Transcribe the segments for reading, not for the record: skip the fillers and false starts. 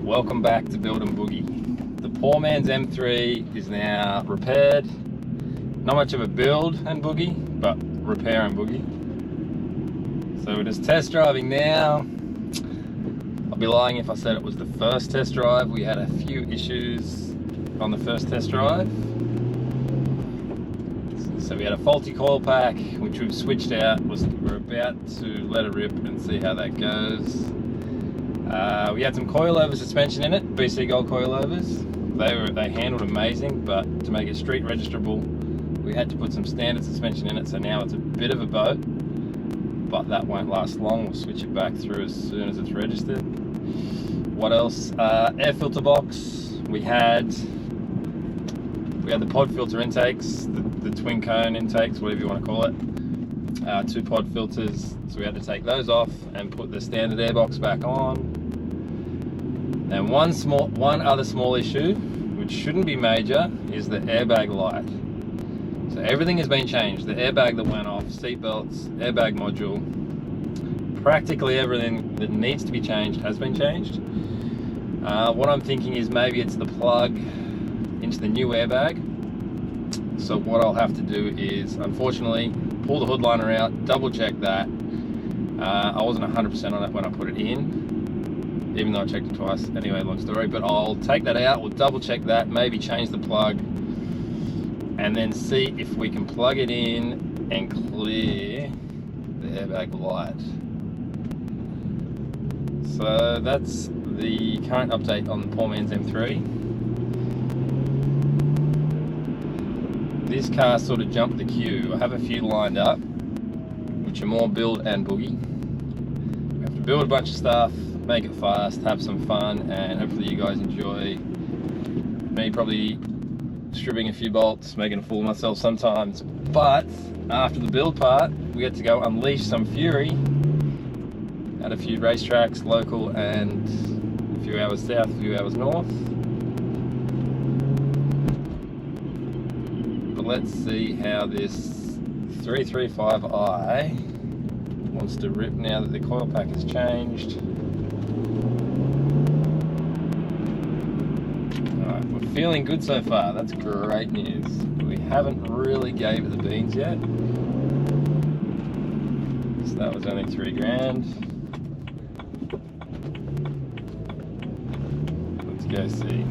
Welcome back to Build and Boogie. The poor man's M3 is now repaired. Not much of a build and boogie, but repair and boogie. So we're just test driving now. I'll be lying if I said it was the first test drive. We had a few issues on the first test drive. So we had a faulty coil pack, which we've switched out. We're about to let it rip and see how that goes. We had some coilover suspension in it, BC Gold coilovers. They handled amazing, but to make it street registerable, we had to put some standard suspension in it, so now it's a bit of a boat, but that won't last long. We'll switch it back through as soon as it's registered. What else? Air filter box. We had the pod filter intakes, the twin cone intakes, whatever you want to call it. 2 pod filters, so we had to take those off and put the standard airbox back on. And one other small issue, which shouldn't be major, is the airbag light. So everything has been changed. The airbag that went off, seat belts, airbag module, practically everything that needs to be changed has been changed. What I'm thinking is maybe it's the plug into the new airbag. So what I'll have to do is, unfortunately, pull the hood liner out, double check that. I wasn't 100% on it when I put it in, even though I checked it twice. Anyway, long story, but I'll take that out, we'll double check that, maybe change the plug, and then see if we can plug it in and clear the airbag light. So that's the current update on the poor man's M3. This car sort of jumped the queue. I have a few lined up, which are more build and boogie. We have to build a bunch of stuff, make it fast, have some fun, and hopefully you guys enjoy me probably stripping a few bolts, making a fool of myself sometimes. But after the build part, we get to go unleash some fury at a few racetracks, local and a few hours south, a few hours north. Let's see how this 335i wants to rip now that the coil pack has changed. Alright, we're feeling good so far. That's great news. We haven't really gave it the beans yet. So that was only $3,000. Let's go see.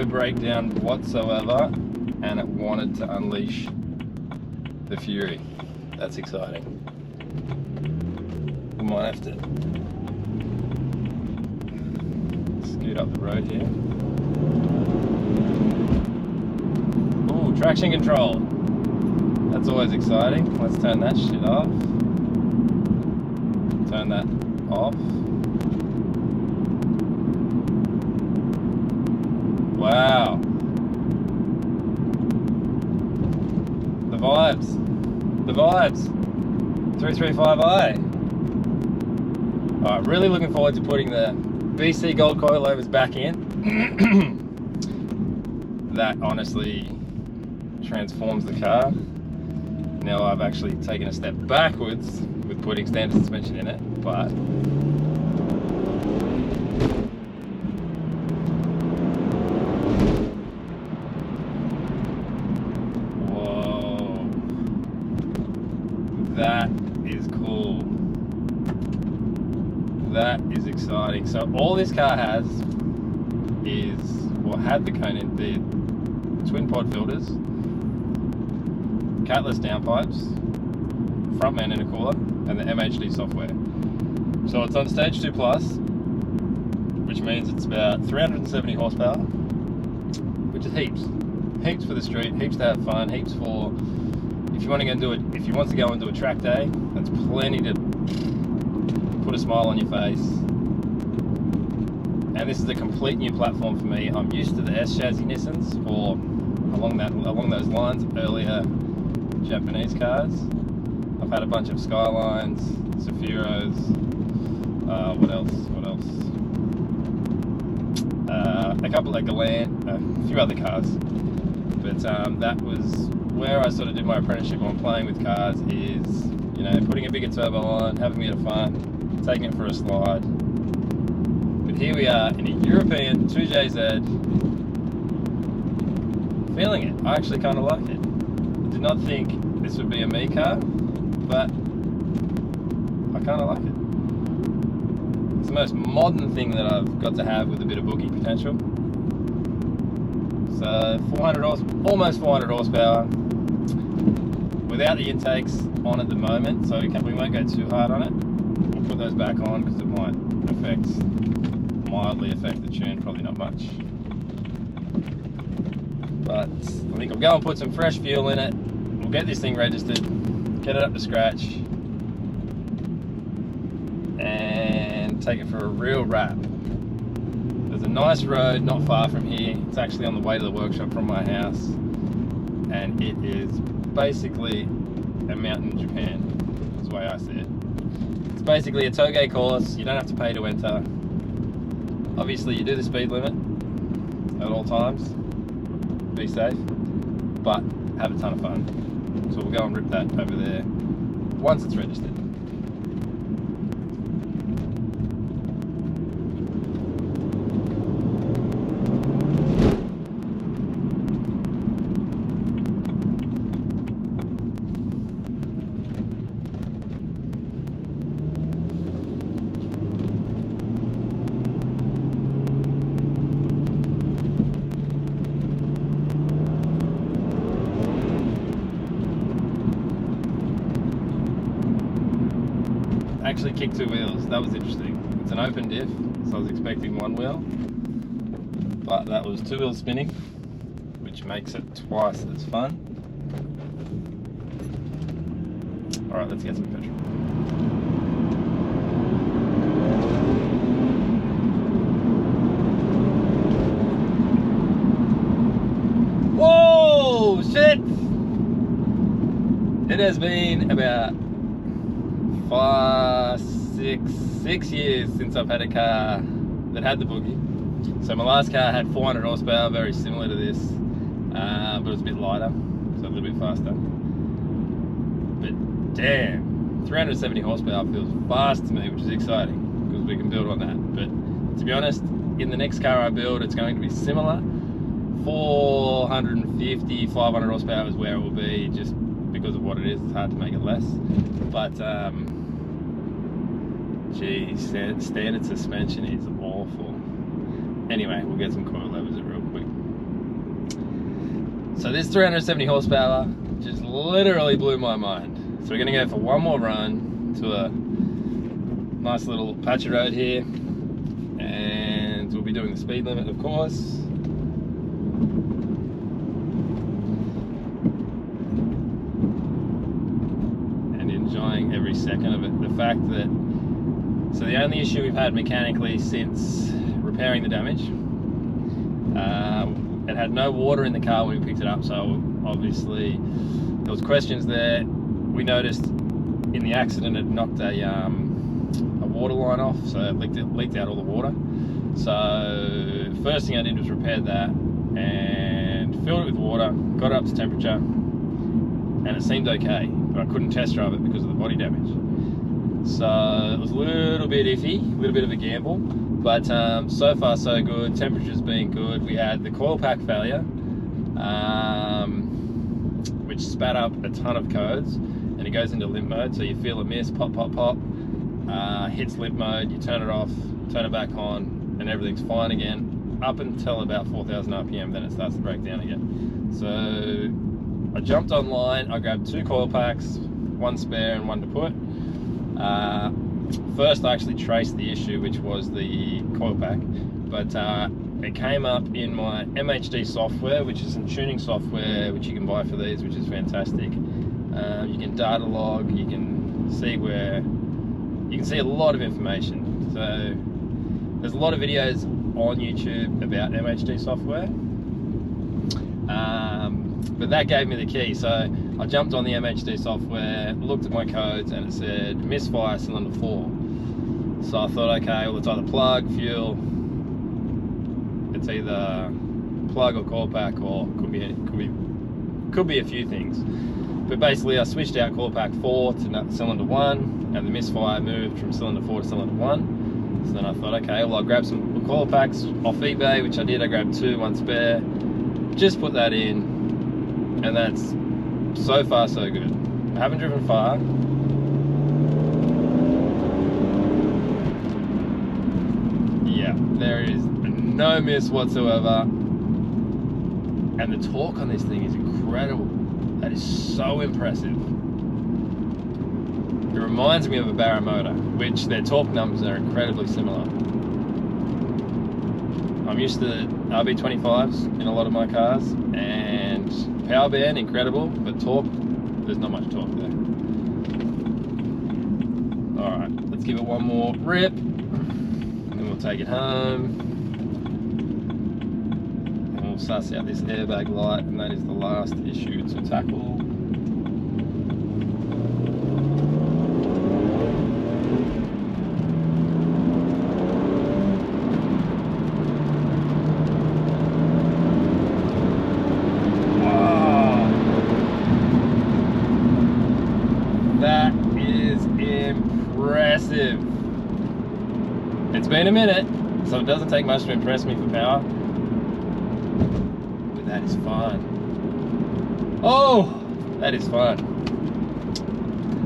no breakdown whatsoever, and it wanted to unleash the fury. That's exciting. We might have to scoot up the road here. Ooh, traction control. That's always exciting. Let's turn that shit off. Turn that off. Wow. The vibes. The vibes. 335i. Alright, really looking forward to putting the BC gold coilovers back in. That honestly transforms the car. Now I've actually taken a step backwards with putting standard suspension in it, but whoa, that is cool. That is exciting. So all this car has is, well, had the twin pod filters, catless downpipes, front man intercooler, and the MHD software. So it's on stage 2 plus, which means it's about 370 horsepower, which is heaps. Heaps for the street, heaps to have fun, heaps for if you want to go and do it. If you want to go and do a track day, that's plenty to put a smile on your face. And this is a complete new platform for me. I'm used to the S chassis Nissans or along those lines, earlier Japanese cars. I've had a bunch of Skylines, Zafiros, what else? A couple of Galant, a few other cars. But that was where I sort of did my apprenticeship on playing with cars, is, you know, putting a bigger turbo on, having a bit of fun, taking it for a slide. But here we are in a European 2JZ, feeling it. I actually kind of like it. I did not think this would be a me car, but I kind of like it. It's the most modern thing that I've got to have with a bit of boogie potential. So 400 almost 400 horsepower, without the intakes on at the moment, so we won't go too hard on it. We'll put those back on because it might mildly affect the tune, probably not much. But I think I'll go and put some fresh fuel in it. We'll get this thing registered, get it up to scratch, and take it for a real wrap. There's a nice road not far from here. It's actually on the way to the workshop from my house, and it is basically a mountain in Japan, is the way I see it. It's basically a toge course. You don't have to pay to enter. Obviously you do the speed limit at all times, be safe, but have a ton of fun. So we'll go and rip that over there once it's registered. Actually kicked 2 wheels. That was interesting. It's an open diff, so I was expecting 1 wheel, but that was 2 wheels spinning, which makes it twice as fun. Alright, let's get some petrol. Whoa! Shit! It has been about 6 years since I've had a car that had the boogie. So my last car had 400 horsepower, very similar to this, but it was a bit lighter, so a little bit faster. But damn, 370 horsepower feels fast to me, which is exciting because we can build on that. But to be honest, in the next car I build, it's going to be similar. 450, 500 horsepower is where it will be, just because of what it is. It's hard to make it less. But geez, standard suspension is awful. Anyway, we'll get some coilovers real quick. So this 370 horsepower just literally blew my mind. So we're gonna go for one more run to a nice little patch of road here, and we'll be doing the speed limit, of course. And enjoying every second of it. The fact that, so the only issue we've had mechanically since repairing the damage, it had no water in the car when we picked it up, so obviously there was questions there. We noticed in the accident it knocked a water line off, so it leaked out all the water. So first thing I did was repair that and filled it with water, got it up to temperature, and it seemed okay, but I couldn't test drive it because of the body damage. So it was a little bit iffy, a little bit of a gamble, but so far so good. Temperature's been good. We had the coil pack failure, which spat up a ton of codes, and it goes into limp mode, so you feel a miss, pop, pop, pop, hits limp mode, you turn it off, turn it back on, and everything's fine again, up until about 4,000 RPM, then it starts to break down again. So I jumped online, I grabbed 2 coil packs, 1 spare and 1 to put. First I actually traced the issue, which was the coil pack, but it came up in my MHD software, which is some tuning software which you can buy for these, which is fantastic. You can data log, you can see a lot of information. So there's a lot of videos on YouTube about MHD software, but that gave me the key. So I jumped on the MHD software, looked at my codes, and it said misfire cylinder 4. So I thought, okay, well, it's either plug, fuel, it's either plug or coil pack, or could be a few things. But basically I switched out coil pack 4 to cylinder 1, and the misfire moved from cylinder 4 to cylinder 1. So then I thought, okay, well, I'll grab some coil packs off eBay, which I did. I grabbed 2, 1 spare, just put that in, and that's so far so good. I haven't driven far. Yeah, there is no miss whatsoever, and the torque on this thing is incredible. That is so impressive. It reminds me of a Barra motor, which their torque numbers are incredibly similar. I'm used to RB25s in a lot of my cars, and power band incredible, but torque, there's not much torque there. Alright, let's give it one more rip, and we'll take it home. And we'll suss out this airbag light, and that is the last issue to tackle. That is impressive. It's been a minute, so it doesn't take much to impress me for power, but that is fun. Oh, that is fun.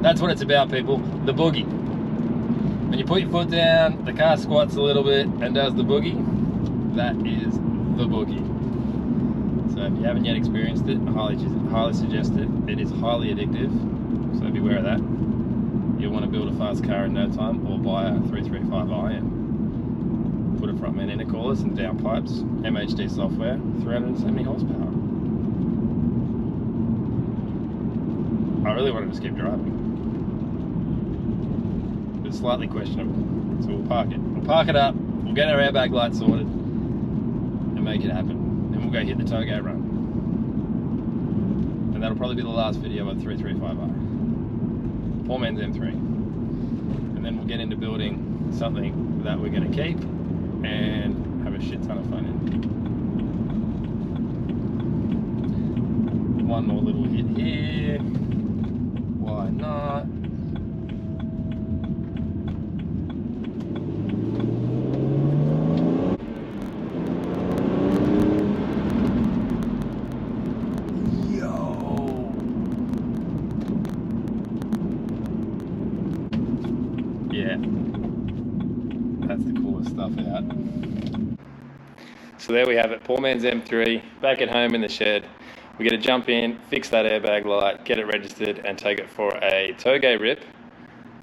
That's what it's about, people. The boogie. When you put your foot down, the car squats a little bit and does the boogie. That is the boogie. So if you haven't yet experienced it, I highly suggest it. It is highly addictive. So beware of that. You'll want to build a fast car in no time, or buy a 335i and put a front main intercoolers and downpipes, MHD software, 370 horsepower. I really want to just keep driving. But it's slightly questionable, so we'll park it. We'll park it up, we'll get our airbag light sorted, and make it happen. Then we'll go hit the Togo run. And that'll probably be the last video of 335i. Poor man's M3, and then we'll get into building something that we're going to keep and have a shit ton of fun in. One more little hit here, why not? Yeah, that's the coolest stuff out. So there we have it, poor man's M3, back at home in the shed. We got to jump in, fix that airbag light, get it registered, and take it for a toge rip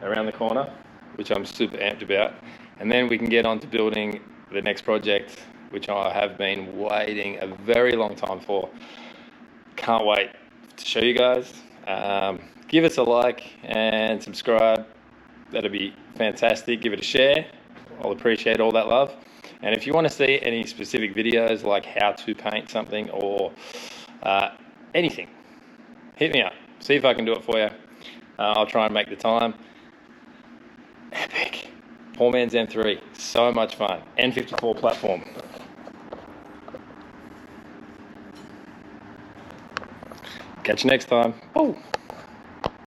around the corner, which I'm super amped about. And then we can get on to building the next project, which I have been waiting a very long time for. Can't wait to show you guys. Give us a like and subscribe. That'd be fantastic. Give it a share. I'll appreciate all that love. And if you want to see any specific videos like how to paint something or anything, hit me up. See if I can do it for you. I'll try and make the time. Epic. Poor man's M3. So much fun. N54 platform. Catch you next time. Oh.